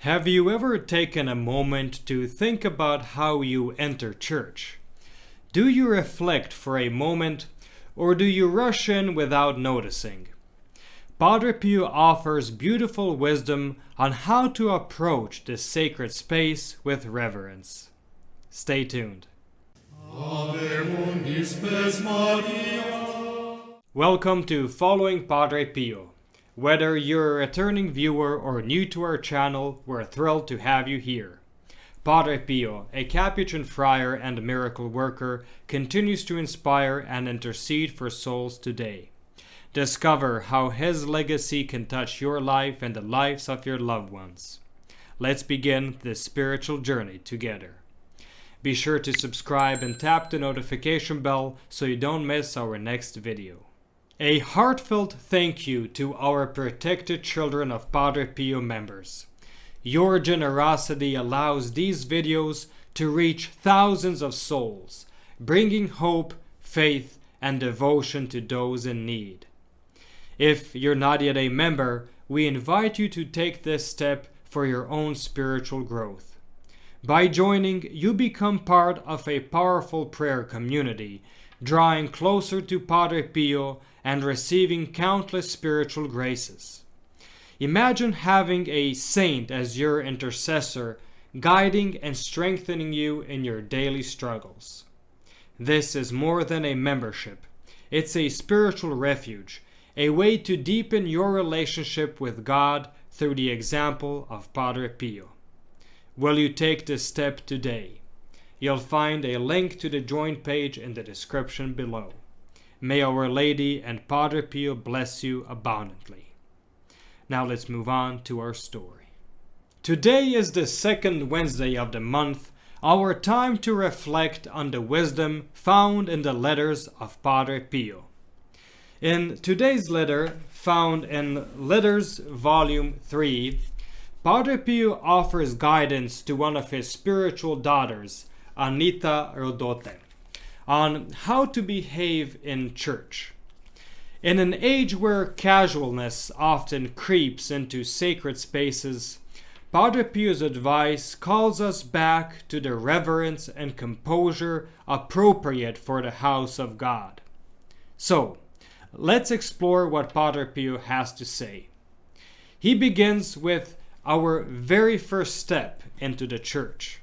Have you ever taken a moment to think about how you enter church? Do you reflect for a moment, or do you rush in without noticing? Padre Pio offers beautiful wisdom on how to approach this sacred space with reverence. Stay tuned. Ave mundi spes Maria. Welcome to Following Padre Pio. Whether you're a returning viewer or new to our channel, we're thrilled to have you here. Padre Pio, a Capuchin friar and miracle worker, continues to inspire and intercede for souls today. Discover how his legacy can touch your life and the lives of your loved ones. Let's begin this spiritual journey together. Be sure to subscribe and tap the notification bell so you don't miss our next video. A heartfelt thank you to our protected children of Padre Pio members. Your generosity allows these videos to reach thousands of souls, bringing hope, faith, and devotion to those in need. If you're not yet a member, we invite you to take this step for your own spiritual growth. By joining, you become part of a powerful prayer community, drawing closer to Padre Pio and receiving countless spiritual graces. Imagine having a saint as your intercessor, guiding and strengthening you in your daily struggles. This is more than a membership. It's a spiritual refuge, a way to deepen your relationship with God through the example of Padre Pio. Will you take this step today? You'll find a link to the join page in the description below. May Our Lady and Padre Pio bless you abundantly. Now let's move on to our story. Today is the second Wednesday of the month, our time to reflect on the wisdom found in the letters of Padre Pio. In today's letter, found in Letters Volume 3, Padre Pio offers guidance to one of his spiritual daughters, Anita Rodote, on how to behave in church. In an age where casualness often creeps into sacred spaces, Padre Pio's advice calls us back to the reverence and composure appropriate for the house of God. So, let's explore what Padre Pio has to say. He begins with our very first step into the church.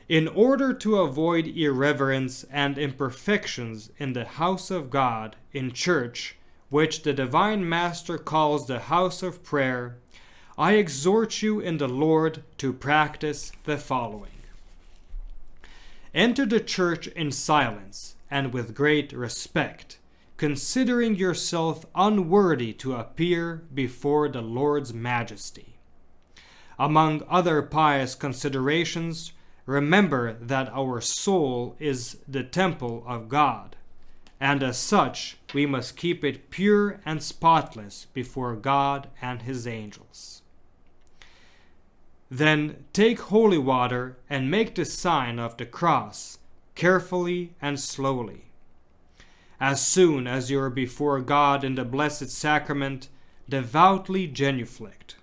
In order to avoid irreverence and imperfections in the house of God in church, which the Divine Master calls the house of prayer, I exhort you in the Lord to practice the following. Enter the church in silence and with great respect, considering yourself unworthy to appear before the Lord's majesty. Among other pious considerations, remember that our soul is the temple of God, and as such, we must keep it pure and spotless before God and His angels. Then take holy water and make the sign of the cross, carefully and slowly. As soon as you are before God in the Blessed Sacrament, devoutly genuflect.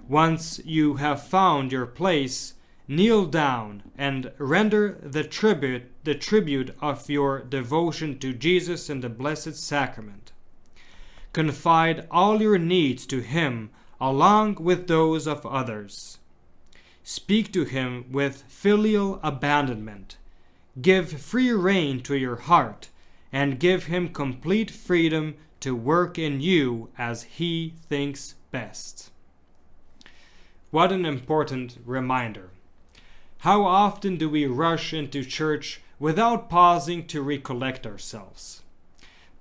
Once you have found your place, kneel down and render the tribute of your devotion to Jesus in the Blessed Sacrament. Confide all your needs to Him along with those of others. Speak to Him with filial abandonment. Give free rein to your heart and give Him complete freedom to work in you as He thinks best. What an important reminder. How often do we rush into church without pausing to recollect ourselves?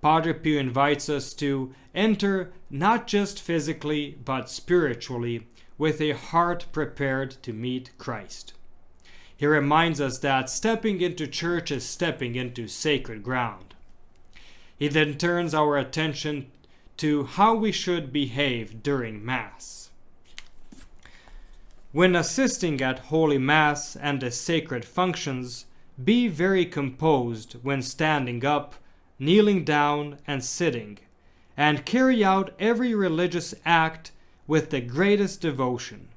Padre Pio invites us to enter not just physically but spiritually with a heart prepared to meet Christ. He reminds us that stepping into church is stepping into sacred ground. He then turns our attention to how we should behave during Mass. When assisting at Holy Mass and the sacred functions, be very composed when standing up, kneeling down, and sitting, and carry out every religious act with the greatest devotion,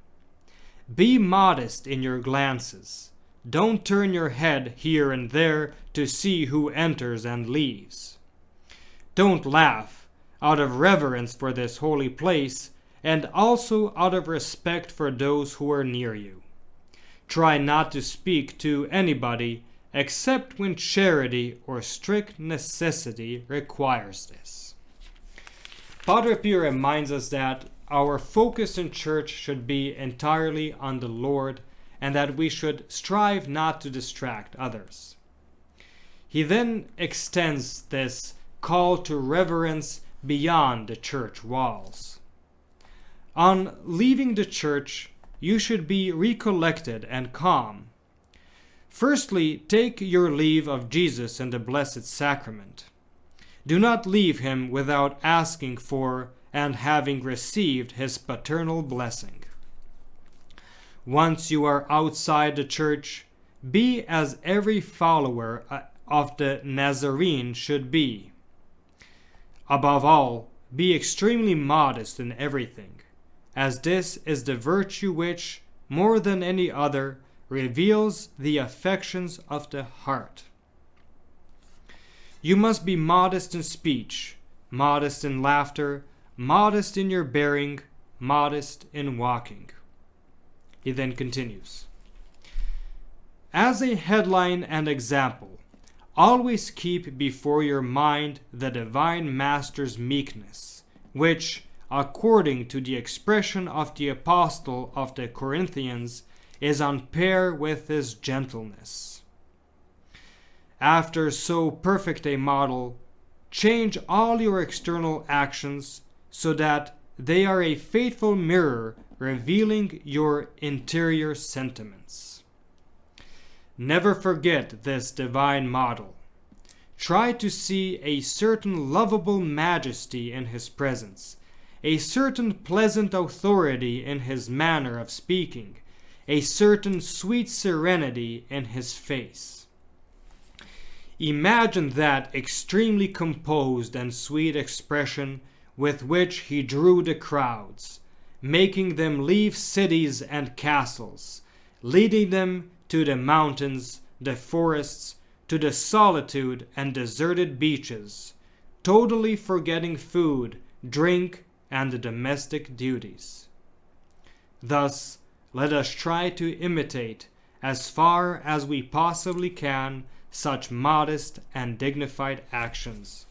Be modest in your glances. Don't turn your head here and there to see who enters and leaves. Don't laugh, out of reverence for this holy place, and also out of respect for those who are near you. Try not to speak to anybody except when charity or strict necessity requires this. Padre Pio reminds us that our focus in church should be entirely on the Lord and that we should strive not to distract others. He then extends this call to reverence beyond the church walls. On leaving the church, you should be recollected and calm. Firstly, take your leave of Jesus in the Blessed Sacrament. Do not leave him without asking for and having received his paternal blessing. Once you are outside the church, be as every follower of the Nazarene should be. Above all, be extremely modest in everything, as this is the virtue which, more than any other, reveals the affections of the heart. You must be modest in speech, modest in laughter, modest in your bearing, modest in walking. He then continues. As a headline and example, always keep before your mind the Divine Master's meekness, which, according to the expression of the Apostle of the Corinthians, is on par with his gentleness. After so perfect a model, change all your external actions so that they are a faithful mirror revealing your interior sentiments. Never forget this divine model. Try to see a certain lovable majesty in his presence, a certain pleasant authority in his manner of speaking, a certain sweet serenity in his face. Imagine that extremely composed and sweet expression with which he drew the crowds, making them leave cities and castles, leading them to the mountains, the forests, to the solitude and deserted beaches, totally forgetting food, drink, and the domestic duties. Thus, let us try to imitate, as far as we possibly can, such modest and dignified actions.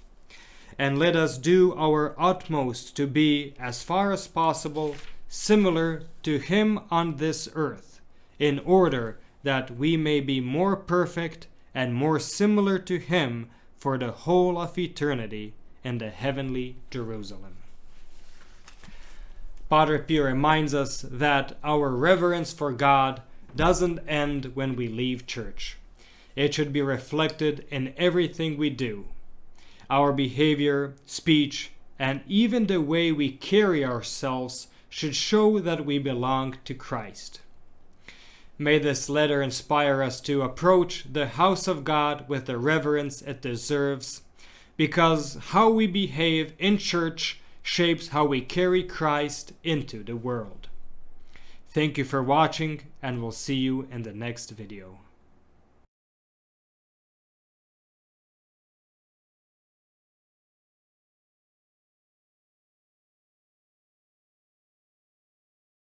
And let us do our utmost to be, as far as possible, similar to him on this earth, in order that we may be more perfect and more similar to him for the whole of eternity in the heavenly Jerusalem. Padre Pio reminds us that our reverence for God doesn't end when we leave church. It should be reflected in everything we do. Our behavior, speech, and even the way we carry ourselves should show that we belong to Christ. May this letter inspire us to approach the house of God with the reverence it deserves, because how we behave in church shapes how we carry Christ into the world. Thank you for watching, and we'll see you in the next video.